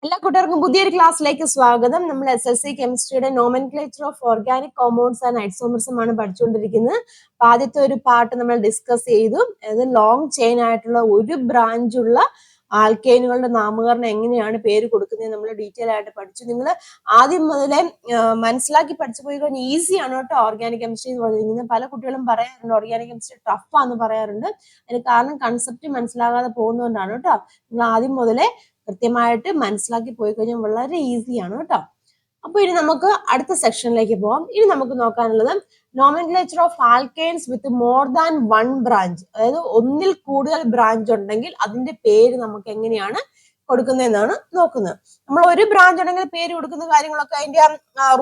എല്ലാ കൂട്ടുകാർക്കും പുതിയൊരു ക്ലാസ്സിലേക്ക് സ്വാഗതം. നമ്മൾ SSC കെമിസ്ട്രിയുടെ nomenclature of organic compounds and ഐസോമർസും ആണ് പഠിച്ചുകൊണ്ടിരിക്കുന്നത്. അപ്പൊ ആദ്യത്തെ ഒരു പാർട്ട് നമ്മൾ ഡിസ്കസ് ചെയ്തു. അത് ലോങ് ചെയിൻ ആയിട്ടുള്ള ഒരു ബ്രാഞ്ചുള്ള ആൽക്കൈനുകളുടെ നാമകരണം എങ്ങനെയാണ് പേര് കൊടുക്കുന്നത് നമ്മൾ ഡീറ്റെയിൽ ആയിട്ട് പഠിച്ചു. നിങ്ങൾ ആദ്യം മുതലേ മനസ്സിലാക്കി പഠിച്ചു പോയി കഴിഞ്ഞാൽ ഈസിയാണ് കേട്ടോ ഓർഗാനിക് കെമിസ്ട്രി എന്ന് പറഞ്ഞിരിക്കുന്നത്. പല കുട്ടികളും പറയാറുണ്ട് ഓർഗാനിക് കെമിസ്ട്രി ടഫാന്ന് പറയാറുണ്ട്. അതിന് കാരണം കൺസെപ്റ്റ് മനസ്സിലാകാതെ പോകുന്നതുകൊണ്ടാണ് കേട്ടോ. നിങ്ങൾ ആദ്യം മുതലേ കൃത്യമായിട്ട് മനസ്സിലാക്കി പോയി കഴിഞ്ഞാൽ വളരെ ഈസിയാണ് കേട്ടോ. അപ്പൊ ഇനി നമുക്ക് അടുത്ത സെക്ഷനിലേക്ക് പോകാം. ഇനി നമുക്ക് നോക്കാനുള്ളത് nomenclature of alkanes with more than one branch, അതായത് ഒന്നിൽ കൂടുതൽ ബ്രാഞ്ച് ഉണ്ടെങ്കിൽ അതിന്റെ പേര് നമുക്ക് എങ്ങനെയാണ് കൊടുക്കുന്നതെന്നാണ് നോക്കുന്നത്. നമ്മൾ ഒരു ബ്രാഞ്ച് ഉണ്ടെങ്കിൽ പേര് കൊടുക്കുന്ന കാര്യങ്ങളൊക്കെ അതിന്റെ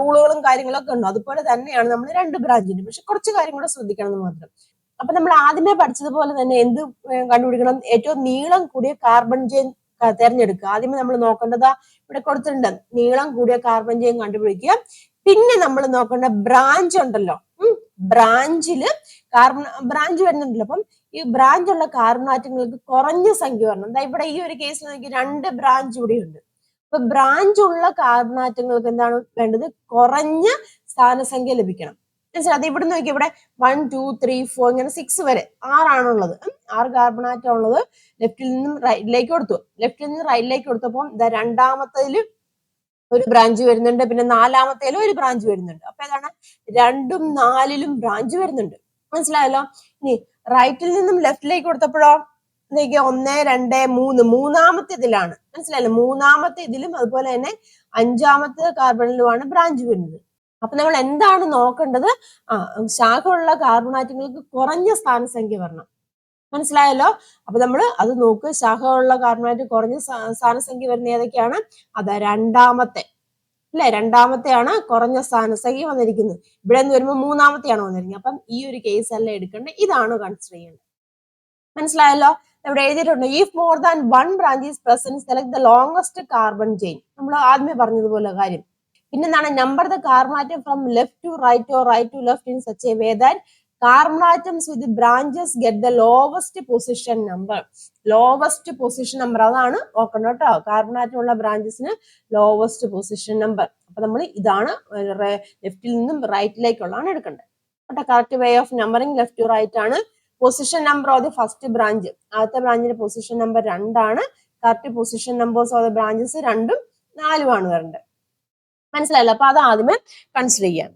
റൂളുകളും കാര്യങ്ങളൊക്കെ ഉണ്ട്. അതുപോലെ തന്നെയാണ് നമ്മൾ രണ്ട് ബ്രാഞ്ചിന്റെ, പക്ഷെ കുറച്ച് കാര്യം കൂടെ ശ്രദ്ധിക്കണം എന്ന് മാത്രം. അപ്പൊ നമ്മൾ ആദ്യമേ പഠിച്ചതുപോലെ തന്നെ എന്ത് കണ്ടുപിടിക്കണം? ഏറ്റവും നീളം കൂടിയ കാർബൺ ചെയിൻ തെരഞ്ഞെടുക്കുക. ആദ്യമേ നമ്മൾ നോക്കേണ്ടത് ഇവിടെ കൊടുത്തിട്ടുണ്ട്, നീളം കൂടിയ കാർബൺ ചെയിൻ കണ്ടുപിടിക്കുക. പിന്നെ നമ്മൾ നോക്കേണ്ട ബ്രാഞ്ച് ഉണ്ടല്ലോ, ബ്രാഞ്ചില് ബ്രാഞ്ച് വരുന്നുണ്ടല്ലോ. അപ്പം ഈ ബ്രാഞ്ച് ഉള്ള കാർബൺ ആറ്റങ്ങൾക്ക് കുറഞ്ഞ സംഖ്യ വരണം. എന്താ ഇവിടെ ഈ ഒരു കേസിൽ നോക്കി രണ്ട് ബ്രാഞ്ച് ഇവിടെ ഉണ്ട്. അപ്പൊ ബ്രാഞ്ച് ഉള്ള കാർബൺ ആറ്റങ്ങൾക്ക് എന്താണ് വേണ്ടത്? കുറഞ്ഞ സ്ഥാനസംഖ്യ ലഭിക്കണം. മനസ്സിലായി? അത് ഇവിടെ നോക്കി, ഇവിടെ 1 2 3 4 ഇങ്ങനെ 6 വരെ 6 ആണുള്ളത്. 6 കാർബൺ ആറ്റം ഉള്ളത് ലെഫ്റ്റിൽ നിന്നും റൈറ്റിലേക്ക് കൊടുത്തു. ലെഫ്റ്റിൽ നിന്ന് റൈറ്റിലേക്ക് കൊടുത്തപ്പോൾ രണ്ടാമത്തേതിൽ ഒരു ബ്രാഞ്ച് വരുന്നുണ്ട്, പിന്നെ നാലാമത്തേലും ഒരു ബ്രാഞ്ച് വരുന്നുണ്ട്. അപ്പൊ ഏതാണ്? 2ഉം 4ലും ബ്രാഞ്ച് വരുന്നുണ്ട്. മനസ്സിലായല്ലോ? ഇനി റൈറ്റിൽ നിന്നും ലെഫ്റ്റിലേക്ക് കൊടുത്തപ്പോഴോ 1 2 3 മൂന്നാമത്തെ ഇതിലാണ്. മനസ്സിലായല്ലോ? മൂന്നാമത്തെ ഇതിലും അതുപോലെ തന്നെ 5ാമത്തെ കാർബണിലുമാണ് ബ്രാഞ്ച് വരുന്നത്. അപ്പൊ നമ്മൾ എന്താണ് നോക്കേണ്ടത്? ശാഖയുള്ള കാർബൺ ആറ്റങ്ങൾക്ക് കുറഞ്ഞ സ്ഥാനസംഖ്യ വരണം. മനസ്സിലായല്ലോ? അപ്പൊ നമ്മൾ അത് നോക്ക്. ശാഖയുള്ള കാർബൺ ആറ്റം കുറഞ്ഞ സ്ഥാനസംഖ്യ വരുന്ന ഏതൊക്കെയാണ്? അതാ രണ്ടാമത്തെ, അല്ലെ? രണ്ടാമത്തെയാണ് കുറഞ്ഞ സ്ഥാനസംഖ്യ വന്നിരിക്കുന്നത്. ഇവിടെ നിന്ന് വരുമ്പോൾ മൂന്നാമത്തെയാണ് വന്നിരിക്കുന്നത്. അപ്പം ഈ ഒരു കേസ് അല്ല എടുക്കേണ്ടത്, ഇതാണ് കൺസിഡർ ചെയ്യേണ്ടത്. മനസ്സിലായല്ലോ? ഇവിടെ എഴുതിയിട്ടുണ്ട്, if more than one branch is present select the longest carbon chain. നമ്മൾ ആദ്യമേ പറഞ്ഞതുപോലെ കാര്യം. പിന്നെന്താണ്? Number the carbon atom from left to right or right to left in such a way that carbon atoms with branches get the lowest position number. Lowest position number അതാണ് നോക്കണം കേട്ടോ. Carbon atom ഉള്ള ബ്രാഞ്ചസിന് lowest position number. അപ്പൊ നമ്മൾ ഇതാണ് ലെഫ്റ്റിൽ നിന്നും റൈറ്റിലേക്കുള്ളതാണ് എടുക്കേണ്ടത് കേട്ടോ. Correct way of numbering left to right ആണ്. Position number of the first branch, ആദ്യത്തെ ബ്രാഞ്ചിന്റെ പൊസിഷൻ നമ്പർ 2 ആണ്. Correct position numbers of the branches 2ഉം 4ഉം ആണ് വരേണ്ടത്. മനസ്സിലായല്ലോ? അപ്പൊ അത് ആദ്യമേ കൺസിഡർ ചെയ്യാം.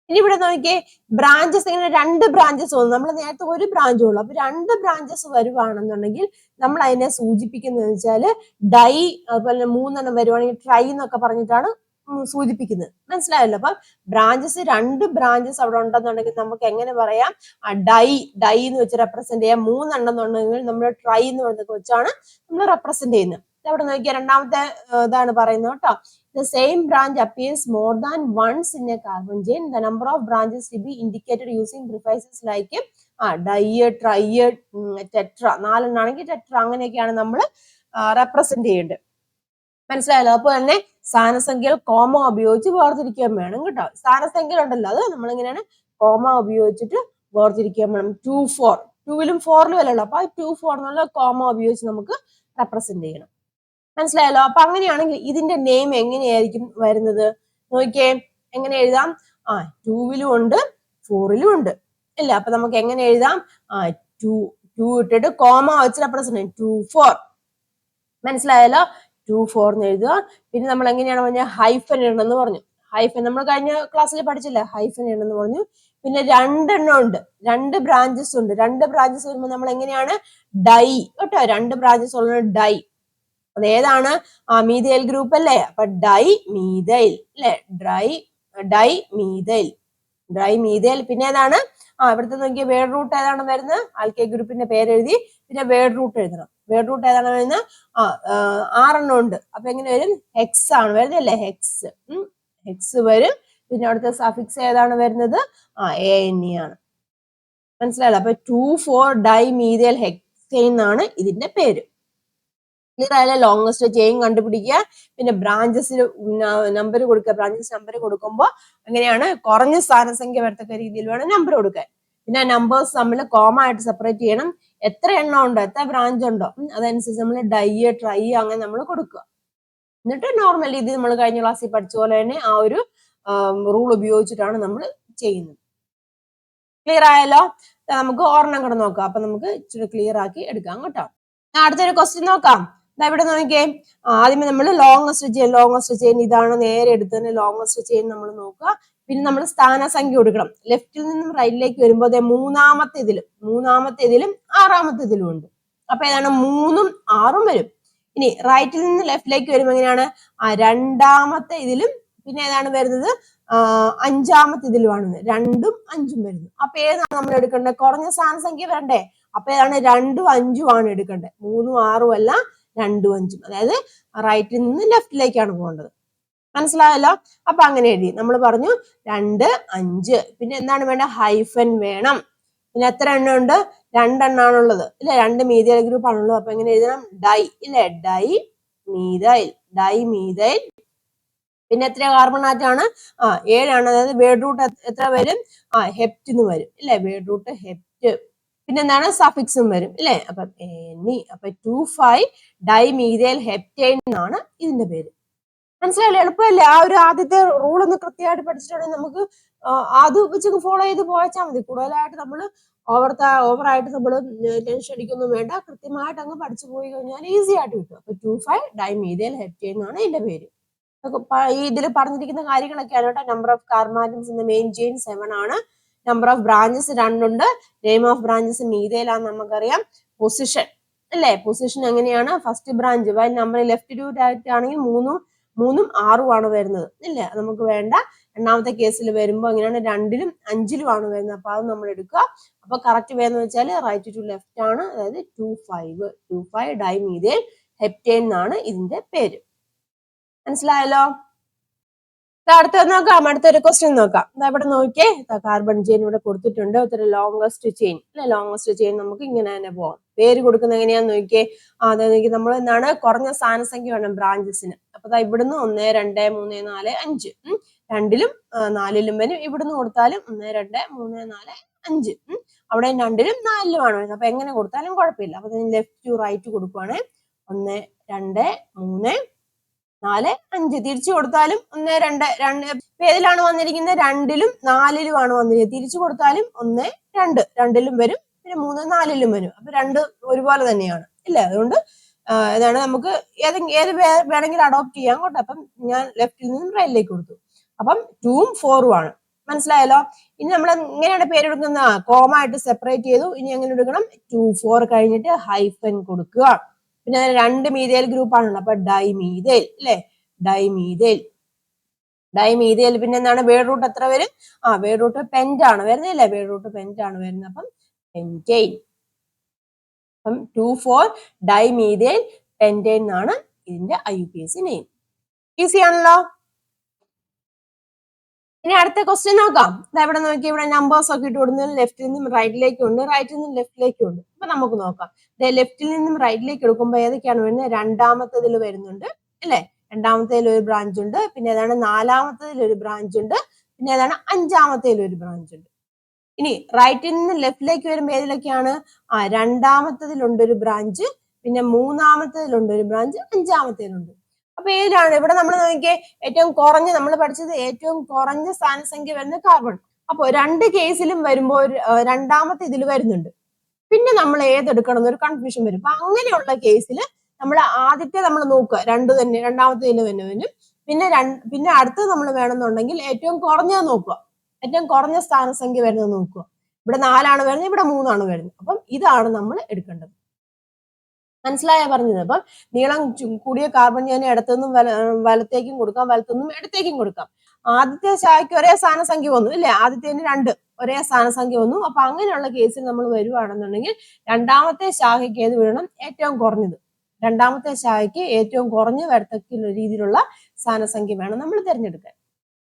ഇനി ഇവിടെ നോക്കിയേ, ബ്രാഞ്ചസ് ഇങ്ങനെ 2 ബ്രാഞ്ചസ് വന്നു. നമ്മൾ നേരത്തെ ഒരു ബ്രാഞ്ച് ഉള്ളു. അപ്പൊ 2 ബ്രാഞ്ചസ് വരുവാണെന്നുണ്ടെങ്കിൽ നമ്മൾ അതിനെ സൂചിപ്പിക്കുന്നത് വെച്ചാൽ ഡൈ, അതുപോലെ 3 വരുവാണെങ്കിൽ ട്രൈ എന്നൊക്കെ പറഞ്ഞിട്ടാണ് സൂചിപ്പിക്കുന്നത്. മനസ്സിലായല്ലോ? അപ്പൊ ബ്രാഞ്ചസ് 2 ബ്രാഞ്ചസ് അവിടെ ഉണ്ടെന്നുണ്ടെങ്കിൽ നമുക്ക് എങ്ങനെ പറയാം? ഡൈ എന്ന് വെച്ച് റെപ്രസെന്റ് ചെയ്യാം. 3 എന്നുണ്ടെങ്കിൽ നമ്മൾ ട്രൈ എന്ന് പറഞ്ഞൊക്കെ വെച്ചാണ് നമ്മൾ റെപ്രസെന്റ് ചെയ്യുന്നത്. അവിടെ നോക്കിയാൽ രണ്ടാമത്തെ ഇതാണ് പറയുന്നത് കേട്ടോ. The same branch appears more than once in a carbon chain. The number of branches to be indicated using prefixes like diet, triad, tetra. 4 ആണെങ്കിൽ ടെട്ര, അങ്ങനെയൊക്കെയാണ് നമ്മൾ റെപ്രസെന്റ് ചെയ്യേണ്ടത്. മനസ്സിലായല്ലോ? അപ്പൊ തന്നെ സ്ഥാനസംഖ്യകൾ കോമ ഉപയോഗിച്ച് വേർതിരിക്കാൻ വേണം കേട്ടോ. സ്ഥാനസംഖ്യകൾ ഉണ്ടല്ലോ, അത് നമ്മളിങ്ങനെയാണ് കോമ ഉപയോഗിച്ചിട്ട് വേർതിരിക്കാൻ വേണം. 2 4, 2ലും 4ലും അല്ലേ ഉള്ളൂ. അപ്പൊ 2 4 എന്നുള്ള കോമ ഉപയോഗിച്ച് നമുക്ക് റെപ്രസെന്റ് ചെയ്യണം. മനസ്സിലായല്ലോ? അപ്പൊ അങ്ങനെയാണെങ്കിൽ ഇതിന്റെ നെയിം എങ്ങനെയായിരിക്കും വരുന്നത്? നോക്കിയേ, എങ്ങനെ എഴുതാം? 2ലും ഉണ്ട് 4ലും ഉണ്ട്, ഇല്ല? അപ്പൊ നമുക്ക് എങ്ങനെ എഴുതാം? 2 ഇട്ടിട്ട് കോമ വെച്ച് റെപ്രസെന്റ് 2 4. മനസ്സിലായല്ലോ? 2 4 എന്ന് എഴുതുക. പിന്നെ നമ്മൾ എങ്ങനെയാണ് പറഞ്ഞ ഹൈഫൻ ഇടണമെന്ന് പറഞ്ഞു. ഹൈഫൻ നമ്മൾ കഴിഞ്ഞ ക്ലാസ്സിൽ പഠിച്ചില്ലേ? ഹൈഫൻ ഇടണമെന്ന് പറഞ്ഞു. പിന്നെ 2 എണ്ണം ഉണ്ട്, 2 ബ്രാഞ്ചസ് ഉണ്ട്. 2 ബ്രാഞ്ചസ് വരുമ്പോൾ നമ്മൾ എങ്ങനെയാണ്? ഡൈ കേട്ടോ. 2 ബ്രാഞ്ചസ് ഉള്ളത് ഡൈ. അത് ഏതാണ്? മീഥൈൽ ഗ്രൂപ്പ് അല്ലേ? അപ്പൊ ഡൈ മീഥൈൽ, അല്ലെ? Dye methyl. പിന്നെ ഏതാണ്? ഇവിടുത്തെ നോക്കിയ വേർഡ് റൂട്ട് ഏതാണ് വരുന്നത്? ആൽക്കൈൽ ഗ്രൂപ്പിന്റെ പേര് എഴുതി, പിന്നെ വേർഡ് റൂട്ട് എഴുതണം. വേർഡ് റൂട്ട് ഏതാണ് വരുന്നത്? 6 എണ്ണം ഉണ്ട്. അപ്പൊ എങ്ങനെ വരും? ഹെക്സ് ആണ് വരുന്നത്, അല്ലേ? ഹെക്സ് വരും. പിന്നെ അവിടുത്തെ സഫിക്സ് ഏതാണ് വരുന്നത്? ANE ആണ്. മനസ്സിലായല്ലോ? അപ്പൊ 2 4 ഡൈ മീഥൈൽ ഹെക്സൈൻ എന്നാണ് ഇതിന്റെ പേര്. ലോങ്സ്റ്റ് ചെയിൻ കണ്ടുപിടിക്കുക. പിന്നെ ബ്രാഞ്ചസിൽ നമ്പർ കൊടുക്കുക. ബ്രാഞ്ചസ് നമ്പർ കൊടുക്കുമ്പോൾ എങ്ങനെയാണ്? കുറഞ്ഞ സ്ഥാനസംഖ്യ വരത്തക്ക രീതിയിൽ വേണം നമ്പർ കൊടുക്കാൻ. പിന്നെ നമ്പേഴ്സ് തമ്മിൽ കോമ ആയിട്ട് സെപ്പറേറ്റ് ചെയ്യണം. എത്ര എണ്ണം ഉണ്ടോ, എത്ര ബ്രാഞ്ച് ഉണ്ടോ അതനുസരിച്ച് നമ്മൾ ഡൈ, ട്രൈ അങ്ങനെ നമ്മൾ കൊടുക്കുക. എന്നിട്ട് നോർമൽ ഇത് നമ്മൾ കഴിഞ്ഞ ക്ലാസ്സിൽ പഠിച്ച പോലെ തന്നെ ആ ഒരു റൂൾ ഉപയോഗിച്ചിട്ടാണ് നമ്മൾ ചെയ്യുന്നത്. ക്ലിയർ ആയല്ലോ? നമുക്ക് ഒരെണ്ണം കൂടെ നോക്കാം. അപ്പൊ നമുക്ക് ഇച്ചിരി ക്ലിയർ ആക്കി എടുക്കാം കേട്ടോ. അടുത്തൊരു ക്വസ്റ്റ്യൻ നോക്കാം. ഇവിടെ നോക്കിയേ, ആദ്യമേ നമ്മൾ ലോങ്സ്റ്റ് ചെയിൻ ഇതാണ്, നേരെ എടുത്ത് തന്നെ ലോങ്സ്റ്റ് ചെയിൻ നമ്മൾ നോക്കുക. പിന്നെ നമ്മൾ സ്ഥാനസംഖ്യ കൊടുക്കണം. ലെഫ്റ്റിൽ നിന്നും റൈറ്റിലേക്ക് വരുമ്പോൾ മൂന്നാമത്തേതിലും ആറാമത്തേതിലും ഉണ്ട്. അപ്പൊ ഏതാണ് 3ഉം 6ഉം വരും. ഇനി റൈറ്റിൽ നിന്ന് ലെഫ്റ്റിലേക്ക് വരുമ്പോൾ എങ്ങനെയാണ്, രണ്ടാമത്തെ ഇതിലും പിന്നെ ഏതാണ് വരുന്നത്, അഞ്ചാമത്തെ ഇതിലുമാണ് 2ഉം 5ഉം വരുന്നത്. അപ്പൊ ഏതാണ് നമ്മൾ എടുക്കേണ്ടത്, കുറഞ്ഞ സ്ഥാനസംഖ്യ വേണ്ടേ? അപ്പൊ ഏതാണ് 2ഉം 5ഉം ആണ് എടുക്കേണ്ടത്. 3ഉം 6ഉം അല്ല, 2ഉം 5ഉം. അതായത് റൈറ്റിൽ നിന്ന് ലെഫ്റ്റിലേക്കാണ് പോകേണ്ടത്. മനസ്സിലായല്ലോ? അപ്പൊ അങ്ങനെ എഴുതി. നമ്മൾ പറഞ്ഞു 2, 5. പിന്നെ എന്താണ് വേണ്ട, ഹൈഫൻ വേണം. പിന്നെ എത്ര എണ്ണം ഉണ്ട്, 2 എണ്ണാണുള്ളത് ഇല്ലെ, 2 മീഥൈൽ ഗ്രൂപ്പ് ആണുള്ളത്. അപ്പൊ എങ്ങനെ എഴുതണം, ഡൈ ഇല്ലെ, ഡൈ മീഥൈൽ. പിന്നെ എത്ര കാർബൺ ആറ്റാണ്, 7 ആണ്. അതായത് വേർഡ് റൂട്ട് എത്ര വരും, ഹെപ്റ്റ് എന്ന് വരും ഇല്ലെ, വേർഡ് റൂട്ട് ഹെപ്റ്റ്. പിന്നെ എന്താണ്, സഫിക്സും വരും ഇല്ലെ. അപ്പൊ 2,5 ഡൈ മീഥൈൽ ഹെപ്റ്റൈൻ എന്നാണ് ഇതിന്റെ പേര്. മനസ്സിലായില്ലേ? എളുപ്പമല്ലേ? ആ ഒരു ആദ്യത്തെ റൂൾ ഒന്ന് കൃത്യമായിട്ട് പഠിച്ചിട്ടുണ്ടെങ്കിൽ നമുക്ക് അത് വെച്ച് ഫോളോ ചെയ്ത് പോയച്ചാൽ മതി. കൂടുതലായിട്ട് നമ്മൾ ഓവറായിട്ട് നമ്മൾ ടെൻഷൻ അടിക്കൊന്നും വേണ്ട. കൃത്യമായിട്ട് അങ്ങ് പഠിച്ചു പോയി കഴിഞ്ഞാൽ ഈസി ആയിട്ട് കിട്ടും. അപ്പൊ 2,5 ഡൈ മീഥൈൽ ഹെപ്റ്റൈൻ എന്നാണ് ഇതിന്റെ പേര്. ഈ ഇതിൽ പറഞ്ഞിരിക്കുന്ന കാര്യങ്ങളൊക്കെയാണ് കേട്ടോ. Number of carbon atoms in the main chain 7 ആണ്. നമ്പർ ഓഫ് ബ്രാഞ്ചസ് 2 ഉണ്ട്. നെയിം ഓഫ് ബ്രാഞ്ചസ് മീഥൈൽ ആണെന്ന് നമുക്കറിയാം. പൊസിഷൻ അല്ലേ, പൊസിഷൻ എങ്ങനെയാണ്, first branch by number left to right ആണെങ്കിൽ 3ഉം 6ഉം ആണ് വരുന്നത് ഇല്ലേ. നമുക്ക് വേണ്ട. രണ്ടാമത്തെ കേസിൽ വരുമ്പോൾ എങ്ങനെയാണ്, 2ലും 5ലും ആണ് വരുന്നത്. അപ്പൊ അത് നമ്മൾ എടുക്കുക. അപ്പൊ കറക്റ്റ് വേന്ന് വെച്ചാൽ റൈറ്റ് ടു ലെഫ്റ്റ് ആണ്. അതായത് 2,5 ഡൈ മീഥൈൽ ഹെപ്റ്റൈൻ എന്നാണ് ഇതിന്റെ പേര്. മനസ്സിലായല്ലോ? അടുത്തത് നോക്കാം. അടുത്തൊരു ക്വസ്റ്റ്യൻ നോക്കാം. ഇവിടെ നോക്കിയേ, കാർബൺ ചെയിൻ ഇവിടെ കൊടുത്തിട്ടുണ്ട്. ഒത്തിരി ലോങ്സ്റ്റ് ചെയിൻ അല്ലെ. ലോങ്സ്റ്റ് ചെയിൻ നമുക്ക് ഇങ്ങനെ തന്നെ പോവാം. പേര് കൊടുക്കുന്നത് എങ്ങനെയാന്ന് നോക്കിയേ. അതായത് നമ്മൾ എന്താണ്, കുറഞ്ഞ സ്ഥാനസംഖ്യ വേണം ബ്രാഞ്ചസിന്. അപ്പൊ ഇവിടുന്ന് 1, 2, 3, 4, 5. 2ലും 4ലും വരും. ഇവിടുന്ന് കൊടുത്താലും 1, 2, 3, 4, 5. അവിടെ 2ലും 4ലും ആണ് വരുന്നത്. അപ്പൊ എങ്ങനെ കൊടുത്താലും കുഴപ്പമില്ല. അപ്പൊ ലെഫ്റ്റ് ടു റൈറ്റ് കൊടുക്കുവാണ്. 1, 2, 3, 4, 5. തിരിച്ചു കൊടുത്താലും 1, 2 ഏതിലാണ് വന്നിരിക്കുന്നത്, 2ലും 4ലും ആണ് വന്നിരിക്കുന്നത്. തിരിച്ചു കൊടുത്താലും 1, 2 2ലും വരും. പിന്നെ 3, 4ലും വരും. അപ്പൊ 2 ഒരുപോലെ തന്നെയാണ് ഇല്ലേ. അതുകൊണ്ട് ഇതാണ് നമുക്ക് ഏത് വേണമെങ്കിലും അഡോപ്റ്റ് ചെയ്യാം കേട്ടോ. അപ്പം ഞാൻ ലെഫ്റ്റിൽ നിന്നും റൈറ്റിലേക്ക് കൊടുത്തു. അപ്പം 2ഉം 4ഉം ആണ്. മനസ്സിലായല്ലോ? ഇനി നമ്മൾ എങ്ങനെയാണ് പേര് എടുക്കുന്ന, കോമ ആയിട്ട് സെപ്പറേറ്റ് ചെയ്തു. ഇനി എങ്ങനെ എടുക്കണം, 2, 4 കഴിഞ്ഞിട്ട് ഹൈഫൻ കൊടുക്കുക. പിന്നെ 2 മീഥൈൽ ഗ്രൂപ്പ് ആണല്ലോ. അപ്പൊ ഡൈ മീഥൈൽ അല്ലെ, ഡൈ മീഥൈൽ. പിന്നെ എന്താണ്, വേർഡ് റൂട്ട് എത്ര വരും, വേർഡ് റൂട്ട് പെന്റ് ആണ് വരുന്നത് അല്ലെ, വേർഡ് റൂട്ട് പെന്റ് ആണ് വരുന്നത്. അപ്പം പെന്റൈൻ. അപ്പം 2,4 ഡൈ മീഥൈൽ പെന്റൈൻ എന്നാണ് ഇതിന്റെ IUPAC നെയിം. ഈസി ആണല്ലോ? ഇനി അടുത്ത ക്വസ്റ്റ്യൻ നോക്കാം. ഇവിടെ നോക്കി, ഇവിടെ നമ്പേഴ്സ് ഒക്കെ ഇട്ട് കൊടുക്കുന്നത് ലെഫ്റ്റിൽ നിന്നും റൈറ്റിലേക്കും ഉണ്ട്, റൈറ്റിൽ നിന്നും ലെഫ്റ്റിലേക്കും ഉണ്ട്. അപ്പൊ നമുക്ക് നോക്കാം. ലെഫ്റ്റിൽ നിന്നും റൈറ്റിലേക്ക് എടുക്കുമ്പോൾ ഏതൊക്കെയാണ് വരുന്നത്, രണ്ടാമത്തേതിൽ വരുന്നുണ്ട് അല്ലെ. രണ്ടാമത്തേതിൽ ഒരു ബ്രാഞ്ച് ഉണ്ട്. പിന്നെ ഏതാണ്, നാലാമത്തേതിൽ ഒരു ബ്രാഞ്ച് ഉണ്ട്. പിന്നെ ഏതാണ്, അഞ്ചാമത്തേതിൽ ഒരു ബ്രാഞ്ച് ഉണ്ട്. ഇനി റൈറ്റിൽ നിന്ന് ലെഫ്റ്റിലേക്ക് വരുമ്പോൾ ഏതിലൊക്കെയാണ്, രണ്ടാമത്തേതിലുണ്ട് ഒരു ബ്രാഞ്ച്. പിന്നെ മൂന്നാമത്തേതിലുണ്ട് ഒരു ബ്രാഞ്ച്. അഞ്ചാമത്തേതിലുണ്ട്. അപ്പൊ ഏതാണ് ഇവിടെ നമ്മൾ നോക്കിയേ, ഏറ്റവും കുറഞ്ഞ, നമ്മൾ പഠിച്ചത് ഏറ്റവും കുറഞ്ഞ സ്ഥാനസംഖ്യ വരുന്ന കാർബൺ. അപ്പൊ 2 കേസിലും വരുമ്പോൾ രണ്ടാമത്തെ ഇതിൽ വരുന്നുണ്ട്. പിന്നെ നമ്മൾ ഏതെടുക്കണം എന്നൊരു കൺഫ്യൂഷൻ വരും. അപ്പൊ അങ്ങനെയുള്ള കേസിൽ നമ്മൾ ആദ്യത്തെ നമ്മൾ നോക്കുക, 2 തന്നെ, രണ്ടാമത്തെ ഇതിൽ വരുന്നതിന്. പിന്നെ അടുത്തത് നമ്മൾ വേണമെന്നുണ്ടെങ്കിൽ ഏറ്റവും കുറഞ്ഞത് നോക്കുക. ഏറ്റവും കുറഞ്ഞ സ്ഥാനസംഖ്യ വരുന്നത് നോക്കുക. ഇവിടെ 4 ആണ് വരുന്നത്, ഇവിടെ 3 ആണ് വരുന്നത്. അപ്പം ഇതാണ് നമ്മൾ എടുക്കേണ്ടത്. മനസ്സിലായ പറഞ്ഞത്? അപ്പം നീളം കൂടിയ കാർബൺ ചെയിൻ ഇടത്തുനിന്നും വലത്തേക്കും കൊടുക്കാം, വലത്തുനിന്നും ഇടത്തേക്കും കൊടുക്കാം. ആദ്യത്തെ ശാഖയ്ക്ക് ഒരേ സ്ഥാനസംഖ്യ വന്നു ഇല്ലേ, ആദ്യത്തേന് 2 ഒരേ സ്ഥാനസംഖ്യ വന്നു. അപ്പൊ അങ്ങനെയുള്ള കേസിൽ നമ്മൾ വരുവാണെന്നുണ്ടെങ്കിൽ രണ്ടാമത്തെ ശാഖയ്ക്ക് ഏത് വിടണം, ഏറ്റവും കുറഞ്ഞത്. രണ്ടാമത്തെ ശാഖയ്ക്ക് ഏറ്റവും കുറഞ്ഞ വരത്തക്ക രീതിയിലുള്ള സ്ഥാനസംഖ്യ വേണം നമ്മൾ തിരഞ്ഞെടുക്കാൻ.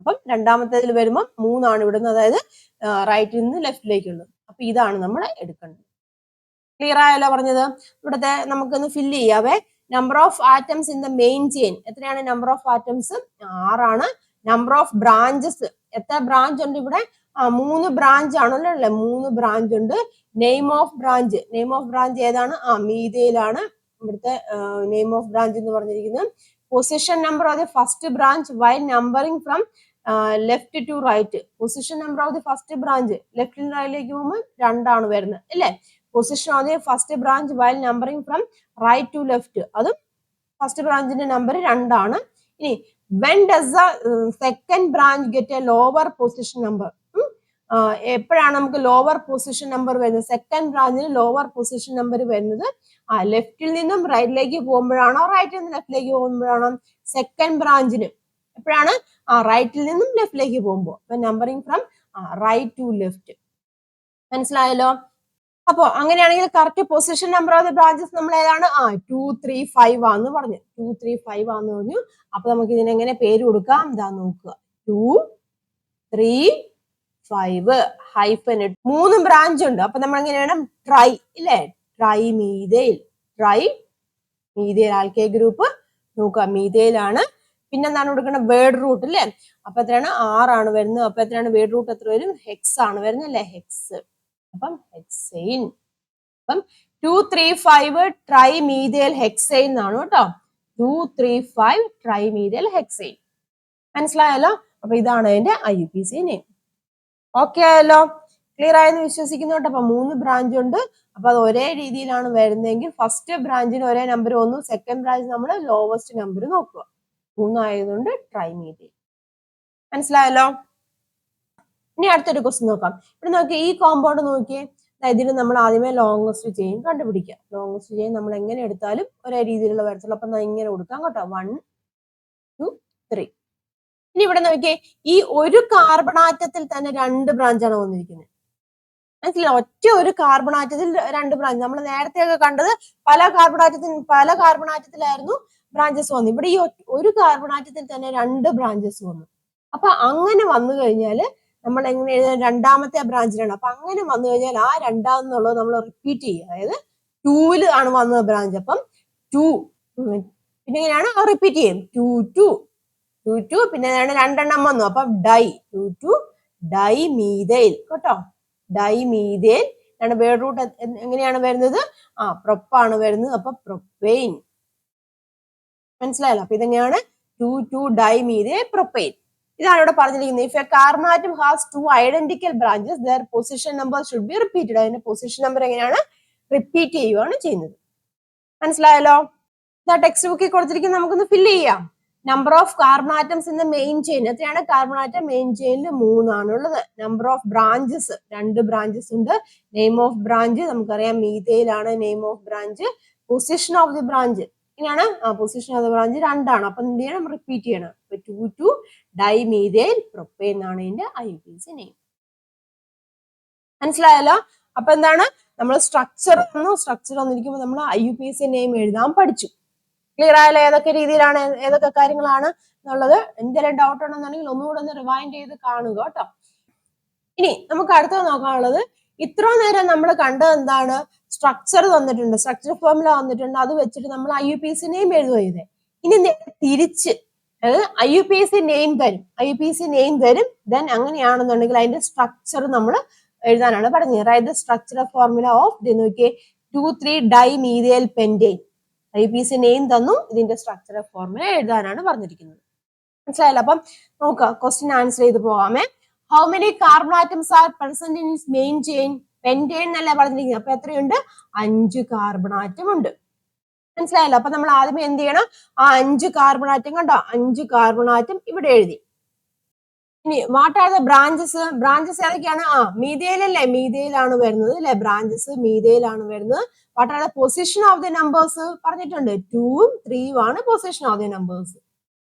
അപ്പം രണ്ടാമത്തേതിൽ വരുമ്പോൾ 3 ആണ് ഇവിടുന്ന്, അതായത് റൈറ്റിൽ നിന്ന് ലെഫ്റ്റിലേക്കുള്ളത്. അപ്പൊ ഇതാണ് നമ്മൾ എടുക്കേണ്ടത്. ക്ലിയർ ആയല്ലോ പറഞ്ഞത്? ഇവിടുത്തെ നമുക്കൊന്ന് ഫില്ല് ചെയ്യാവേ. Number of atoms in the main chain എത്രയാണ്, നമ്പർ ഓഫ് ആറ്റംസ് 6 ആണ്. നമ്പർ ഓഫ് ബ്രാഞ്ചസ്, എത്ര ബ്രാഞ്ച് ഉണ്ട് ഇവിടെ, 3 ബ്രാഞ്ച് ആണല്ലോ അല്ലെ, 3 ബ്രാഞ്ച് ഉണ്ട്. നെയിം ഓഫ് ബ്രാഞ്ച് ഏതാണ്, മീഥൈൽ ആണ് ഇവിടുത്തെ നെയിം ഓഫ് ബ്രാഞ്ച് എന്ന് പറഞ്ഞിരിക്കുന്നത്. Position number of the first branch while numbering from left to right. Position number of the first branch ലെഫ്റ്റിൽ റൈറ്റിലേക്ക് പോകുമ്പോൾ 2 ആണ് വരുന്നത് അല്ലേ. Position of the first branch while numbering from right to left, അതും first ബ്രാഞ്ചിന്റെ നമ്പർ 2 ആണ്. ഇനി when does the second branch get a lower position number? എപ്പോഴാണ് നമുക്ക് ലോവർ പൊസിഷൻ നമ്പർ വരുന്നത്? സെക്കൻഡ് ബ്രാഞ്ചിന് ലോവർ പൊസിഷൻ നമ്പർ വരുന്നത് ലെഫ്റ്റിൽ നിന്നും റൈറ്റിലേക്ക് പോകുമ്പോഴാണോ റൈറ്റിൽ നിന്ന് ലെഫ്റ്റിലേക്ക് പോകുമ്പോഴാണോ? സെക്കൻഡ് ബ്രാഞ്ചിന് എപ്പോഴാണ്? റൈറ്റിൽ നിന്നും ലെഫ്റ്റിലേക്ക് പോകുമ്പോൾ. Numbering from right to left. മനസ്സിലായല്ലോ? അപ്പോ അങ്ങനെയാണെങ്കിൽ correct position number of the branches നമ്മൾ ഏതാണ്? 2, 3, 5 ആന്ന് പറഞ്ഞു. 2, 3, 5 ആന്ന് പറഞ്ഞു. അപ്പൊ നമുക്ക് ഇതിനെങ്ങനെ പേര് കൊടുക്കാം? ഇതാ നോക്കുക, 2, 3, 5 ഹൈഫൻ 3 ബ്രാഞ്ച് ഉണ്ട്. അപ്പൊ നമ്മൾ എങ്ങനെ വേണം? ട്രൈ ഇല്ലേ? Try methyl. Try methyl alkyl group നോക്കുക, മീഥൈലാണ്. പിന്നെ എന്താണ് കൊടുക്കുന്നത്? വേർഡ് റൂട്ട് അല്ലേ? അപ്പൊ എത്രയാണ്? 6 ആണ് വരുന്നത്. അപ്പൊ എത്രയാണ് വേർഡ് റൂട്ട്? എത്ര വരും? ഹെക്സ് ആണ് വരുന്നത് അല്ലെ? ഹെക്സ്. അപ്പം ഹെക്സൈൻ. അപ്പം 2, 3, 5 ട്രൈ മീഥൈൽ ഹെക്സൈൻ എന്നാണ് കേട്ടോ. 2, 3, 5 ട്രൈ മീഥൈൽ ഹെക്സൈൻ. മനസ്സിലായല്ലോ? അപ്പൊ ഇതാണ് അതിന്റെ IUPAC നെയിം. ഓക്കെ ആയല്ലോ? ക്ലിയർ ആയെന്ന് വിശ്വസിക്കുന്നു കേട്ടോ. അപ്പൊ 3 ബ്രാഞ്ച് ഉണ്ട്. അപ്പൊ അത് ഒരേ രീതിയിലാണ് വരുന്നതെങ്കിൽ ഫസ്റ്റ് ബ്രാഞ്ചിന് ഒരേ നമ്പർ വന്നു, സെക്കൻഡ് ബ്രാഞ്ച് നമ്മൾ ലോവസ്റ്റ് നമ്പർ നോക്കുക. 3 ആയതുകൊണ്ട് ട്രൈ മീഥൈൽ. മനസ്സിലായല്ലോ? ഇനി അടുത്തൊരു ക്വസ്റ്റ്യൻ നോക്കാം. ഇവിടെ നോക്കി, ഈ കോമ്പൗണ്ട് നോക്കിയേ. ഇതിന് നമ്മൾ ആദ്യമേ ലോങ്സ്റ്റ് ചെയിൻ കണ്ടുപിടിക്കാം. ലോങ്സ്റ്റ് ചെയിൻ നമ്മൾ എങ്ങനെ എടുത്താലും ഒരേ രീതിയിലുള്ള വരത്തുള്ളൂ. അപ്പൊ ഇങ്ങനെ കൊടുക്കാം കേട്ടോ. 1, 2, 3. ഇനി ഇവിടെ നോക്കിയേ, ഈ ഒരു കാർബൺ ആറ്റത്തിൽ തന്നെ 2 ബ്രാഞ്ചാണ് വന്നിരിക്കുന്നത്. മനസ്സിലായി? ഒറ്റ ഒരു കാർബൺ ആറ്റത്തിൽ 2 ബ്രാഞ്ച്. നമ്മൾ നേരത്തെ ഒക്കെ കണ്ടത് പല കാർബൺ ആറ്റത്തിലായിരുന്നു ബ്രാഞ്ചസ് വന്നു. ഇവിടെ ഈ ഒരു കാർബൺ ആറ്റത്തിൽ തന്നെ 2 ബ്രാഞ്ചസ് വന്നു. അപ്പൊ അങ്ങനെ വന്നു കഴിഞ്ഞാൽ നമ്മൾ എങ്ങനെ എഴുതാൻ? രണ്ടാമത്തെ ബ്രാഞ്ചിലാണ്. അപ്പൊ അങ്ങനെ വന്നു കഴിഞ്ഞാൽ ആ രണ്ടാമെന്നുള്ളത് നമ്മൾ റിപ്പീറ്റ് ചെയ്യുക. അതായത് 2-ൽ ആണ് വന്നത് ബ്രാഞ്ച്. അപ്പം 2 പിന്നെ എങ്ങനെയാണ് റിപ്പീറ്റ് ചെയ്യും? 2, 2, 2, 2 പിന്നെ 2 വന്നു. അപ്പൊ ഡൈ 2, 2 ഡൈ മീഥൈൽ കേട്ടോ. ഡൈ മീഥൈൽ വേർഡ് റൂട്ട് എങ്ങനെയാണ് വരുന്നത്? പ്രൊപ്പാണ് വരുന്നത്. അപ്പൊ പ്രൊപ്പെയിൻ. മനസ്സിലായല്ലോ? അപ്പൊ ഇതെങ്ങനെയാണ്? 2, 2 ഡൈ മീഥൈൽ പ്രൊപ്പെയിൻ. ഇതാണ് ഇവിടെ പറഞ്ഞിരിക്കുന്നത്. If A carbon atom has 2 identical branches their position number should be repeated. അതിന്റെ പൊസിഷൻ നമ്പർ എങ്ങനെയാണ്? റിപ്പീറ്റ് ചെയ്യുകയാണ് ചെയ്യുന്നത്. മനസ്സിലായല്ലോ? ഇതാ ടെക്സ്റ്റ് ബുക്കിൽ കൊടുത്തിരിക്കുന്നത്, നമുക്കൊന്ന് ഫില്ല് ചെയ്യാം. Number of carbon atoms in the main chain. എത്രയാണ് കാർബൺ ആറ്റം? മെയിൻ ചെയിനിൽ 3 ആണുള്ളത്. നമ്പർ ഓഫ് ബ്രാഞ്ചസ് 2 ബ്രാഞ്ചസ് ഉണ്ട്. നെയിം ഓഫ് ബ്രാഞ്ച് നമുക്കറിയാം മീഥൈൽ ആണ് name of branch. Position of the branch ഇങ്ങനെയാണ്. പൊസിഷൻ ഓഫ് ദി ബ്രാഞ്ച് 2 ആണ്. അപ്പൊ എന്ത് ചെയ്യണം? റിപ്പീറ്റ് ചെയ്യണം. 2, 2 ഡൈ മീഥൈൽ പ്രൊപ്പെയിൻ എന്നാണ് ഇതിന്റെ IUPAC നെയിം. മനസ്സിലായല്ലോ? അപ്പൊ എന്താണ്? നമ്മൾ സ്ട്രക്ചർ വന്നിരിക്കുമ്പോൾ നമ്മൾ IUPAC നെയിം എഴുതാൻ പഠിച്ചു. ക്ലിയർ ആയാലും ഏതൊക്കെ രീതിയിലാണ്, ഏതൊക്കെ കാര്യങ്ങളാണ് എന്നുള്ളത് എന്തെങ്കിലും ഡൗട്ട് ഉണ്ടെന്നുണ്ടെങ്കിൽ ഒന്നുകൂടെ ഒന്ന് റിവൈൻഡ് ചെയ്ത് കാണുക കേട്ടോ. ഇനി നമുക്ക് അടുത്തത് നോക്കാനുള്ളത്, ഇത്ര നേരം നമ്മൾ കണ്ടത് എന്താണ്? സ്ട്രക്ചർ തന്നിട്ടുണ്ട്, സ്ട്രക്ചർ ഫോർമുല വന്നിട്ടുണ്ട്. അത് വെച്ചിട്ട് നമ്മൾ IUPAC നെയിം എഴുതുക ചെയ്തേ. ഇനി തിരിച്ച് IUPAC നെയിം തരും. ദെൻ അങ്ങനെയാണെന്നുണ്ടെങ്കിൽ അതിന്റെ സ്ട്രക്ചർ നമ്മൾ എഴുതാനാണ് പറഞ്ഞത്. Right the structure formula of നോക്കിയേ 2, 3 ഡൈ മീഥൈൽ പെന്റൈൻ. IUPAC നെയിം തന്നു, ഇതിന്റെ സ്ട്രക്ചർ ഫോർമുല എഴുതാനാണ് പറഞ്ഞിരിക്കുന്നത്. മനസ്സിലായല്ലോ? അപ്പം നോക്കുക, ക്വസ്റ്റ്യൻ ആൻസർ ചെയ്ത് പോകാമേ. How many carbon atoms are present in main chain? Pentane എന്നല്ല പറഞ്ഞിരിക്കുന്നത്. അപ്പൊ എത്രയുണ്ട്? 5 കാർബൺ ആറ്റം ഉണ്ട്. മനസ്സിലായല്ലോ? അപ്പൊ നമ്മൾ ആദ്യമേ എന്ത് ചെയ്യണം? 5 കാർബൺ ആറ്റം കണ്ടോ? 5 കാർബൺ ആറ്റം ഇവിടെ എഴുതി. ഇനി what are the branches? Branches ഏതൊക്കെയാണ്? മീഥൈൽ അല്ലേ? മീഥൈലാണ് വരുന്നത് അല്ലെ? ബ്രാഞ്ചസ് മീഥൈലാണ് വരുന്നത്. What are the position of the numbers? പറഞ്ഞിട്ടുണ്ട് 2ഉം 3ഉം ആണ് പൊസിഷൻ ഓഫ് ദി നമ്പേഴ്സ്.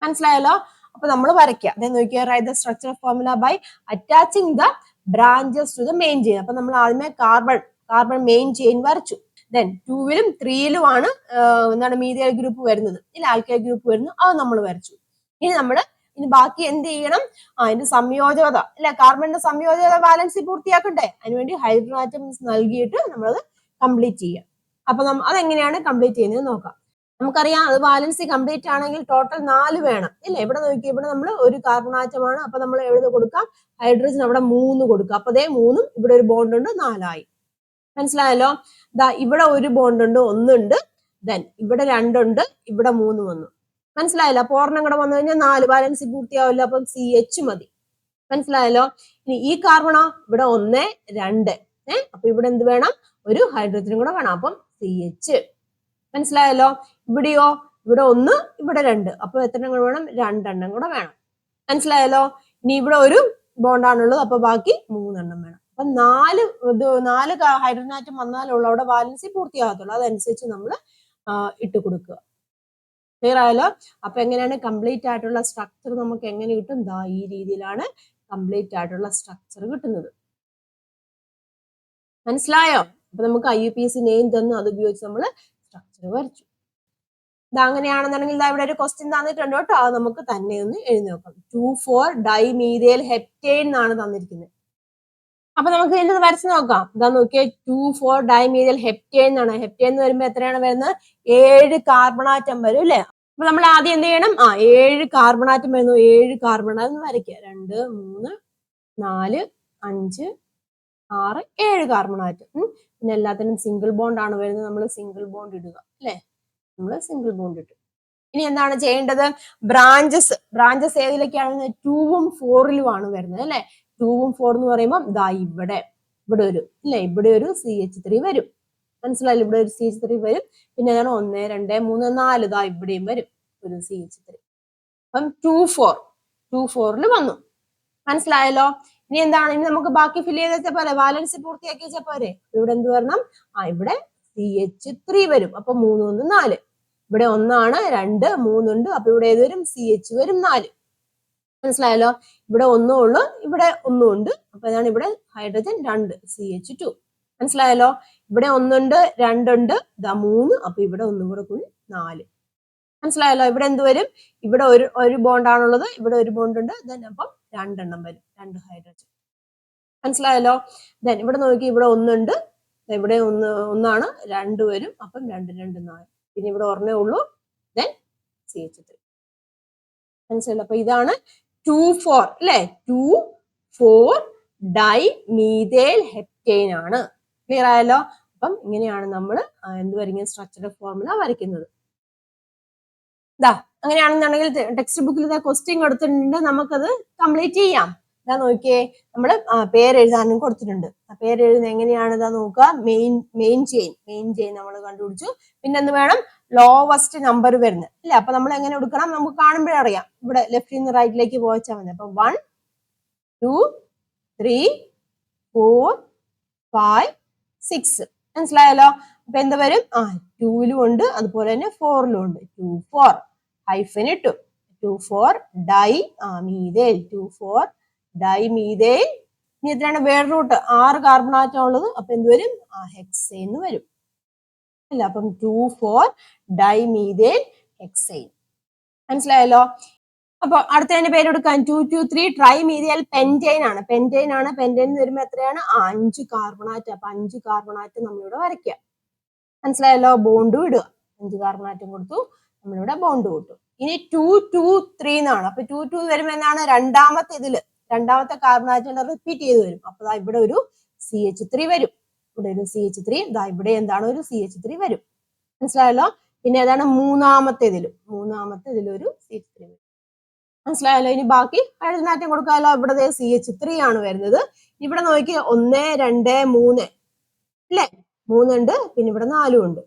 മനസ്സിലായല്ലോ? അപ്പൊ നമ്മൾ വരയ്ക്കുക. അതെ നോക്കിയാൽ write the structure formula by attaching the branches to the main chain. അപ്പൊ നമ്മൾ ആദ്യമേ കാർബൺ മെയിൻ ചെയിൻ വരച്ചു. ദെൻ 2-ലും 3-ലും ആണ് എന്താണ് മീഥൈൽ ഗ്രൂപ്പ് വരുന്നത്, ഇല്ല ആൽക്കൈൽ ഗ്രൂപ്പ് വരുന്നു. അത് നമ്മൾ വരച്ചു. ഇനി ബാക്കി എന്ത് ചെയ്യണം? അതിന്റെ സംയോജകത അല്ലെ? കാർബണിന്റെ സംയോജകത ബാലൻസ് പൂർത്തിയാക്കണ്ടേ? അതിനുവേണ്ടി ഹൈഡ്രജൻ ആറ്റംസ് നൽകിയിട്ട് നമ്മളത് കംപ്ലീറ്റ് ചെയ്യാം. അപ്പൊ അതെങ്ങനെയാണ് കംപ്ലീറ്റ് ചെയ്യുന്നത് നോക്കാം. നമുക്കറിയാം അത് ബാലൻസ് കംപ്ലീറ്റ് ആണെങ്കിൽ ടോട്ടൽ 4 വേണം ഇല്ലേ? ഇവിടെ നോക്കി, ഇവിടെ നമ്മൾ ഒരു കാർബൺ ആറ്റമാണ്. അപ്പൊ നമ്മൾ എഴുതി കൊടുക്കാം ഹൈഡ്രജൻ അവിടെ 3 കൊടുക്കുക. അപ്പൊ അതേ 3ഉം ഇവിടെ ഒരു ബോണ്ട് ഉണ്ട്, 4 ആയി. മനസ്സിലായല്ലോ? ഇവിടെ ഒരു ബോണ്ട് ഉണ്ട്, 1 ഉണ്ട്. ദെൻ ഇവിടെ 2 ഉണ്ട്, ഇവിടെ 3 വന്നു. മനസ്സിലായല്ലോ? അപ്പൊ ഒരെണ്ണം കൂടെ വന്നു കഴിഞ്ഞാൽ 4 ബാലൻസ് പൂർത്തിയാവില്ല, അപ്പം CH മതി. മനസ്സിലായല്ലോ? ഇനി ഈ കാർബണോ ഇവിടെ 1 2 അപ്പൊ ഇവിടെ എന്ത് വേണം? ഒരു ഹൈഡ്രജനും കൂടെ വേണം, അപ്പം CH. മനസ്സിലായല്ലോ? ഇവിടെയോ ഇവിടെ 1 ഇവിടെ 2, അപ്പൊ എത്ര എണ്ണം വേണം? 2 എണ്ണം കൂടെ വേണം. മനസ്സിലായല്ലോ? ഇനി ഇവിടെ ഒരു ബോണ്ടാണുള്ളത്, അപ്പൊ ബാക്കി 3 എണ്ണം വേണം. അപ്പൊ 4 ഹൈഡ്രജൻ ആറ്റം വന്നാലുള്ള അവിടെ ബാലൻസ് പൂർത്തിയാകത്തുള്ളൂ. അതനുസരിച്ച് നമ്മൾ ഇട്ട് കൊടുക്കുക. ക്ലിയർ ആയല്ലോ? അപ്പൊ എങ്ങനെയാണ് കംപ്ലീറ്റ് ആയിട്ടുള്ള സ്ട്രക്ചർ നമുക്ക് എങ്ങനെ കിട്ടും? ദാ ഈ രീതിയിലാണ് കംപ്ലീറ്റ് ആയിട്ടുള്ള സ്ട്രക്ചർ കിട്ടുന്നത്. മനസ്സിലായോ? അപ്പൊ നമുക്ക് IUPAC നെയിം തന്നു, അത് ഉപയോഗിച്ച് നമ്മൾ സ്ട്രക്ചർ വരച്ചു. ഇത് അങ്ങനെയാണെന്നുണ്ടെങ്കിൽ ഇവിടെ ഒരു ക്വസ്റ്റ്യൻ തന്നിട്ടുണ്ട് കേട്ടോ, അത് നമുക്ക് തന്നെ ഒന്ന് എഴുതി നോക്കാം. 2,4-dimethyl heptane എന്നാണ് തന്നിരിക്കുന്നത്. അപ്പൊ നമുക്ക് ഇതിന്റെ വരച്ച് നോക്കാം. ഇതാ നോക്കിയേ, 2,4-dimethyl heptane എന്നാണ്. ഹെപ്റ്റേൻ എന്ന് വരുമ്പോ എത്രയാണ് വരുന്നത്? 7 കാർബൺ ആറ്റം വരും അല്ലെ? അപ്പൊ നമ്മൾ ആദ്യം എന്ത് ചെയ്യണം? 7 കാർബൺ ആറ്റം വരുന്നു. 7 കാർബൺ ആറ്റം വരയ്ക്കുക. 2 3 4 5 6 7 കാർബൺ ആറ്റം. പിന്നെ എല്ലാത്തിനും സിംഗിൾ ബോണ്ട് ആണ് വരുന്നത്. നമ്മൾ സിംഗിൾ ബോണ്ട് ഇടുക അല്ലെ? നമ്മൾ സിംഗിൾ ബോണ്ട് ഇട്ടു. ഇനി എന്താണ് ചെയ്യേണ്ടത്? ബ്രാഞ്ചസ് ഏതിലേക്കാണ്? 2ഉം 4ലും ആണ് വരുന്നത് അല്ലെ? 2ഉം 4 എന്ന് പറയുമ്പോൾ ദാ ഇവിടെ ഒരു ഇല്ലേ, ഇവിടെ ഒരു CH3 വരും. മനസ്സിലായില്ല? ഇവിടെ ഒരു CH3 വരും. പിന്നെ ഏതാണ്? 1 2 3 4 ദാ ഇവിടെയും വരും ഒരു CH3. അപ്പം 2 4 വന്നു. മനസ്സിലായല്ലോ? ഇനി എന്താണ്? ഇനി നമുക്ക് ബാക്കി ഫില്ല് ചെയ്ത് വെച്ചാൽ പോരെ? ബാലൻസ് പൂർത്തിയാക്കി വെച്ചാൽ പോരെ? ഇവിടെ എന്ത് വരണം? ഇവിടെ CH3 വരും. അപ്പൊ 3 1 4. ഇവിടെ 1 ആണ്, 2 3 ഉണ്ട്. അപ്പൊ ഇവിടെ ഏത് വരും? CH വരും 4. മനസ്സിലായല്ലോ? ഇവിടെ 1 ഉള്ളു, ഇവിടെ 1 ഉണ്ട്. അപ്പൊ ഏതാണ്? ഇവിടെ ഹൈഡ്രജൻ 2 CH2. മനസ്സിലായല്ലോ? ഇവിടെ 1 ഉണ്ട്, 2 ഉണ്ട്, ഇതാ 3. അപ്പൊ ഇവിടെ 1 കൂടെ കൂടി 4. മനസ്സിലായല്ലോ? ഇവിടെ എന്ത് വരും? ഇവിടെ ഒരു ബോണ്ട് ആണുള്ളത്, ഇവിടെ ഒരു ബോണ്ട് ഉണ്ട്. അപ്പം 2 എണ്ണം വരും, 2 ഹൈഡ്രജൻ. മനസ്സിലായല്ലോ? ഇവിടെ നോക്കി, ഇവിടെ 1 ഉണ്ട്, ഇവിടെ 1 2 വരും. അപ്പം 2 2 4. പിന്നെ ഇവിടെ ഒരെണ്ണേ ഉള്ളൂ, CH3. മനസ്സിലായല്ലോ? അപ്പൊ ഇതാണ് 2,4 അല്ലെ? 2,4-dimethyl heptane ആണ്. ക്ലിയർ ആയല്ലോ? അപ്പം ഇങ്ങനെയാണ് നമ്മൾ എന്ത് വരയ്ക്കുന്നത്? സ്ട്രക്ചറൽ ഫോർമുല വരയ്ക്കുന്നത്. അങ്ങനെയാണെന്നുണ്ടെങ്കിൽ ടെക്സ്റ്റ് ബുക്കിൽ ക്വസ്റ്റ്യൻ കൊടുത്തിട്ടുണ്ട്, നമുക്കത് കംപ്ലീറ്റ് ചെയ്യാം. ഇതാ നോക്കിയേ, നമ്മൾ പേരെഴുതാനും കൊടുത്തിട്ടുണ്ട്. പേരെഴുതുന്നത് എങ്ങനെയാണ്? ഇതാ നോക്കുക. മെയിൻ ചെയിൻ നമ്മൾ കണ്ടുപിടിച്ചു. പിന്നെ എന്ത് വേണം? ലോവസ്റ്റ് നമ്പർ വരുന്നത് അല്ലെ? അപ്പൊ നമ്മൾ എങ്ങനെ എടുക്കണം? നമുക്ക് കാണുമ്പോഴേ അറിയാം. ഇവിടെ ലെഫ്റ്റിൽ നിന്ന് റൈറ്റിലേക്ക് പോയിച്ചാൽ മതി. അപ്പൊ 1 2 3 4 5 6. മനസ്സിലായല്ലോ? അപ്പൊ എന്ത് വരും? 2ലും ഉണ്ട്, അതുപോലെ തന്നെ 4ലും ഉണ്ട്. 2,4 ഹൈഫൻ ഇട്ടു. 2,4-dimethyl 2,4-dimethyl. ഇനി എത്രയാണ്? വേറെ റൂട്ട് 6 കാർബൺ ആറ്റം ഉള്ളത്. അപ്പൊ എന്ത് വരും? ഹെക്സൈൻ വരും അല്ല? അപ്പം 2,4-dimethyl hexane. മനസ്സിലായല്ലോ? അപ്പൊ അടുത്തതിന്റെ പേര് കൊടുക്കാൻ 2,2,3-trimethyl pentane ആണ്. പെന്റൈൻ വരുമ്പോ എത്രയാണ്? 5 കാർബൺ ആറ്റം. അപ്പൊ 5 കാർബൺ ആറ്റം നമ്മളിവിടെ വരയ്ക്കുക. മനസ്സിലായല്ലോ? ബോണ്ട് ഇടുക. 5 കാർബൺ ആറ്റം കൊടുത്തു, നമ്മളിവിടെ ബോണ്ട് കൊടുത്തു. ഇനി 2,2,3 എന്നാണ്. അപ്പൊ 2,2 വരുമ്പോ എന്താണ്? രണ്ടാമത്തെ കാർബൺ ആറ്റം റിപ്പീറ്റ് ചെയ്ത് വരും. അപ്പൊ ഇവിടെ ഒരു CH3 വരും. ഇവിടെ ഒരു CH3, ഇവിടെ എന്താണ്? ഒരു CH3 വരും. മനസ്സിലായല്ലോ? പിന്നെ ഏതാണ്? മൂന്നാമത്തേതിലും ഒരു CH3 വരും. മനസ്സിലായല്ലോ? ഇനി ബാക്കി ഹൈഡ്രജൻ ആറ്റം കൊടുക്കാമല്ലോ. ഇവിടെ CH3 ആണ് വരുന്നത്. ഇവിടെ നോക്കി 1 2 3 അല്ലെ? 3 ഉണ്ട്, പിന്നെ ഇവിടെ 4 ഉണ്ട്.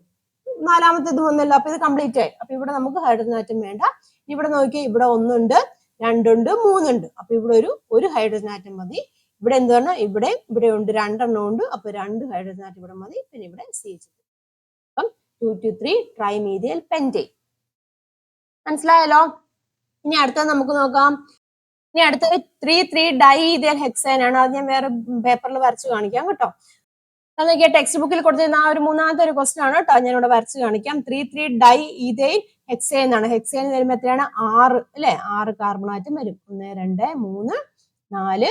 നാലാമത്തേത് വന്നല്ലോ. അപ്പൊ ഇത് കംപ്ലീറ്റ് ആയി. അപ്പൊ ഇവിടെ നമുക്ക് ഹൈഡ്രജൻ ആറ്റം വേണ്ട. ഇവിടെ നോക്കി, ഇവിടെ 1 ഉണ്ട്, 2 ഉണ്ട്, 3 ഉണ്ട്. അപ്പൊ ഇവിടെ ഒരു ഹൈഡ്രജൻ ആറ്റം മതി. ഇവിടെ എന്ത് പറഞ്ഞാൽ ഇവിടെ ഉണ്ട്, 2 എണ്ണം ഉണ്ട്. അപ്പൊ 2 ഹൈഡ്രജൻ ആറ്റം ഇവിടെ മതി. പിന്നെ ഇവിടെ CH3. അപ്പം 2,2,3-trimethyl pentane. മനസ്സിലായല്ലോ? ഇനി അടുത്തത് നമുക്ക് നോക്കാം. ഇനി അടുത്തത് 3,3-diethyl hexane ആണ്. അത് ഞാൻ വേറെ പേപ്പറിൽ വരച്ച് കാണിക്കാം കേട്ടോ. അതൊക്കെ ടെക്സ്റ്റ് ബുക്കിൽ കൊടുത്തിരുന്ന ഒരു മൂന്നാമത്തെ ഒരു ക്വസ്റ്റൻ ആണ് കേട്ടോ. ഞാൻ ഇവിടെ വരച്ച് കാണിക്കാം. 3,3-diethyl hexane എന്നാണ്. ഹെക്സൈൻ വരുമ്പോ എത്രയാണ്? 6 അല്ലെ? 6 കാർബൺ ആറ്റം വരും. 1 2 3 4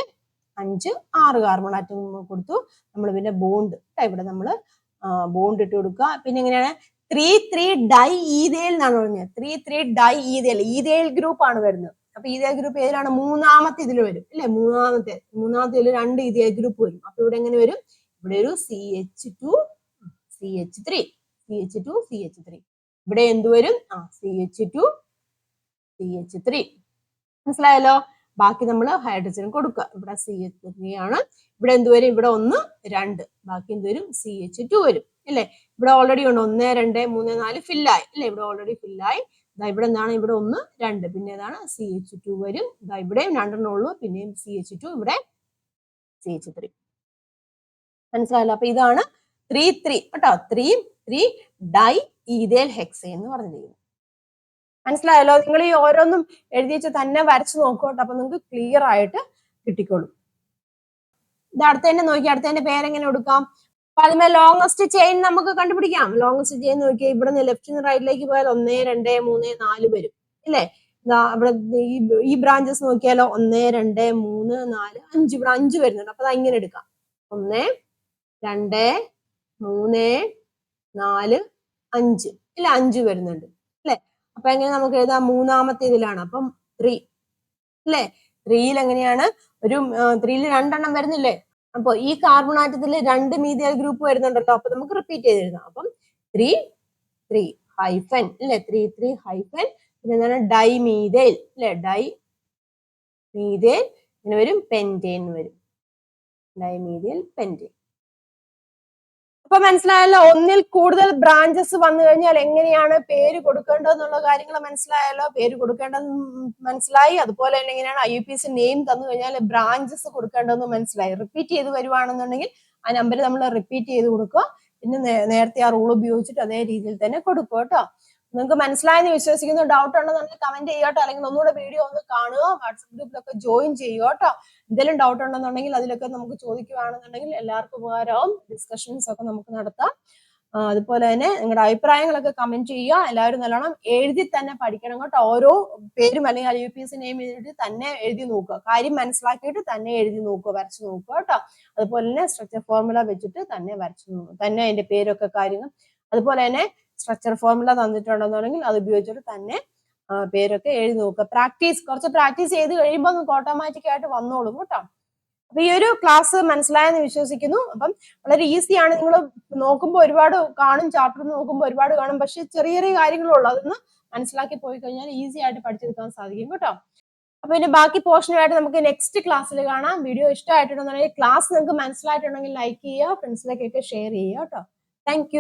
5 6 കാർബൺ ആറ്റം കൊടുത്തു. നമ്മൾ പിന്നെ ബോണ്ട് ഇവിടെ നമ്മൾ ബോണ്ട് ഇട്ട് കൊടുക്കുക. പിന്നെ എങ്ങനെയാണ്? 3,3-diethyl എന്നാണ് പറഞ്ഞത്. 3,3-diethyl ഈഥൈൽ ഗ്രൂപ്പ് ആണ് വരുന്നത്. അപ്പൊ ഈഥൈൽ ഗ്രൂപ്പ് ഏതിലാണ്? മൂന്നാമത്തെ ഇതിൽ വരും അല്ലെ? മൂന്നാമത്തെ ഇതിൽ 2 ഈഥൈൽ ഗ്രൂപ്പ് വരും. അപ്പൊ ഇവിടെ എങ്ങനെ വരും? ഇവിടെ ഒരു CH2 CH3 CH2 CH3. ഇവിടെ എന്ത് വരും? CH2 CH3. മനസ്സിലായല്ലോ? ബാക്കി നമ്മൾ ഹൈഡ്രജൻ കൊടുക്കുക. ഇവിടെ CH3 ആണ്. ഇവിടെ എന്ത് വരും? ഇവിടെ 1 2. ബാക്കി എന്ത് വരും? CH2 വരും അല്ലേ? ഇവിടെ ഓൾറെഡി ഉണ്ട് 1 2 3 4 ഫില്ലായി അല്ലേ? ഇവിടെ ഓൾറെഡി ഫില്ലായി. ഇവിടെ എന്താണ്? ഇവിടെ 1 2. പിന്നെ ഏതാണ്? CH2 വരും. ഇവിടെയും 2 ഉള്ളൂ. പിന്നെയും CH2, ഇവിടെ CH3. മനസ്സിലായല്ലോ? അപ്പൊ ഇതാണ് 3 കേട്ടോ. 3 ഡൈ ഈഥൈൽ ഹെക്സേൻ എന്ന് പറഞ്ഞിരിക്കുന്നത്. മനസ്സിലായല്ലോ? നിങ്ങൾ ഈ ഓരോന്നും എഴുതി വെച്ച് തന്നെ വരച്ചു നോക്കോട്ടെ. അപ്പൊ നിങ്ങൾക്ക് ക്ലിയർ ആയിട്ട് കിട്ടിക്കോളും. ഇത് അടുത്തതിന്റെ നോക്കി, അടുത്തതിന്റെ പേരെങ്ങനെ കൊടുക്കാം? അപ്പൊ അതിന്മേ ലോങ്സ്റ്റ് ചെയിൻ നമുക്ക് കണ്ടുപിടിക്കാം. ലോങ്സ്റ്റ് ചെയിൻ നോക്കിയാൽ ഇവിടെ നിന്ന് ലെഫ്റ്റ് നിന്ന് റൈറ്റിലേക്ക് പോയാൽ 1 2 3 4 വരും ഇല്ലേ? ഇവിടെ ഈ ബ്രാഞ്ചസ് നോക്കിയാലോ 1 2 3 4 5. ഇവിടെ 5 വരുന്നുണ്ട്. അപ്പൊ അത് ഇങ്ങനെ എടുക്കാം. 1 2 3 4 5 ഇല്ല, 5 വരുന്നുണ്ട് അല്ലെ? അപ്പൊ എങ്ങനെ നമുക്ക് എഴുതാം? മൂന്നാമത്തെ ഇതിലാണ്. അപ്പം 3 അല്ലെ? 3യിൽ എങ്ങനെയാണ്? ഒരു 3യിൽ 2 എണ്ണം വരുന്നില്ലേ? അപ്പൊ ഈ കാർബൺ ആറ്റത്തിൽ 2 മീഥൈൽ ഗ്രൂപ്പ് വരുന്നുണ്ടല്ലോ. അപ്പൊ നമുക്ക് റിപ്പീറ്റ് ചെയ്ത് എഴുതാം. അപ്പം 3 ഹൈഫൻ അല്ലെ? 3 ഹൈഫൻ. പിന്നെ എന്താണ്? ഡൈമീഥൈൽ അല്ലെ? ഡൈമീഥൈൽ ഇങ്ങനെ വരും. പെന്റേൻ വരും. ഡൈമീഥൈൽ പെന്റേൻ. അപ്പൊ മനസ്സിലായല്ലോ? ഒന്നിൽ കൂടുതൽ ബ്രാഞ്ചസ് വന്നു കഴിഞ്ഞാൽ എങ്ങനെയാണ് പേര് കൊടുക്കേണ്ടതെന്നുള്ള കാര്യങ്ങൾ മനസ്സിലായല്ലോ? പേര് കൊടുക്കേണ്ടത് മനസ്സിലായി. അതുപോലെ തന്നെ എങ്ങനെയാണ് IUPAC നെയിം തന്നു കഴിഞ്ഞാൽ ബ്രാഞ്ചസ് കൊടുക്കേണ്ടതെന്ന് മനസ്സിലായി. റിപ്പീറ്റ് ചെയ്ത് വരുവാണെന്നുണ്ടെങ്കിൽ ആ നമ്പർ നമ്മൾ റിപ്പീറ്റ് ചെയ്ത് കൊടുക്കുക. പിന്നെ നേരത്തെ ആ റൂൾ ഉപയോഗിച്ചിട്ട് അതേ രീതിയിൽ തന്നെ കൊടുക്കുക കേട്ടോ. നിങ്ങൾക്ക് മനസ്സിലായെന്ന് വിശ്വസിക്കുന്നു. ഡൗട്ട് ഉണ്ടെന്നുണ്ടെങ്കിൽ കമന്റ് ചെയ്യോട്ടോ, അല്ലെങ്കിൽ ഒന്നുകൂടെ വീഡിയോ ഒന്ന് കാണുക. വാട്സപ്പ് ഗ്രൂപ്പിലൊക്കെ ജോയിൻ ചെയ്യുക കേട്ടോ. എന്തെങ്കിലും ഡൗട്ട് ഉണ്ടെന്നുണ്ടെങ്കിൽ അതിലൊക്കെ നമുക്ക് ചോദിക്കുകയാണെന്നുണ്ടെങ്കിൽ എല്ലാവർക്കും ഉപകാരവും. ഡിസ്കഷൻസ് ഒക്കെ നമുക്ക് നടത്താം. അതുപോലെ തന്നെ നിങ്ങളുടെ അഭിപ്രായങ്ങളൊക്കെ കമന്റ് ചെയ്യുക. എല്ലാവരും നല്ലോണം എഴുതി തന്നെ പഠിക്കണം കേട്ടോ. ഓരോ പേരും അല്ലെങ്കിൽ IUPAC നെയിം എഴുതി തന്നെ എഴുതി നോക്കുക. കാര്യം മനസ്സിലാക്കിയിട്ട് തന്നെ എഴുതി നോക്കുക, വരച്ചു നോക്കുക കേട്ടോ. അതുപോലെ തന്നെ സ്ട്രക്ചർ ഫോർമുല വെച്ചിട്ട് തന്നെ വരച്ചു നോക്കുക, തന്നെ അതിന്റെ പേരൊക്കെ കാര്യങ്ങൾ. അതുപോലെ തന്നെ സ്ട്രക്ചർ ഫോർമുല തന്നിട്ടുണ്ടെന്നുണ്ടെങ്കിൽ അത് ഉപയോഗിച്ചിട്ട് തന്നെ പേരൊക്കെ എഴുതി നോക്കുക. കുറച്ച് പ്രാക്ടീസ് ചെയ്ത് കഴിയുമ്പോൾ നമുക്ക് ഓട്ടോമാറ്റിക് ആയിട്ട് വന്നോളും കേട്ടോ. അപ്പൊ ഈ ഒരു ക്ലാസ് മനസ്സിലായെന്ന് വിശ്വസിക്കുന്നു. അപ്പം വളരെ ഈസിയാണ്. നിങ്ങൾ നോക്കുമ്പോൾ ഒരുപാട് കാണും, ചാപ്റ്റർ നോക്കുമ്പോൾ ഒരുപാട് കാണും. പക്ഷെ ചെറിയ ചെറിയ കാര്യങ്ങളുള്ളൂ. അതൊന്ന് മനസ്സിലാക്കി പോയി കഴിഞ്ഞാൽ ഈസി ആയിട്ട് പഠിച്ചെടുക്കാൻ സാധിക്കും കേട്ടോ. അപ്പൊ പിന്നെ ബാക്കി പോർഷനുമായിട്ട് നമുക്ക് നെക്സ്റ്റ് ക്ലാസ്സിൽ കാണാം. വീഡിയോ ഇഷ്ടമായിട്ടുണ്ടെന്നുണ്ടെങ്കിൽ, ക്ലാസ് നിങ്ങൾക്ക് മനസ്സിലായിട്ടുണ്ടെങ്കിൽ ലൈക്ക് ചെയ്യുക, ഫ്രണ്ട്സിലേക്കൊക്കെ ഷെയർ ചെയ്യുക കേട്ടോ. താങ്ക്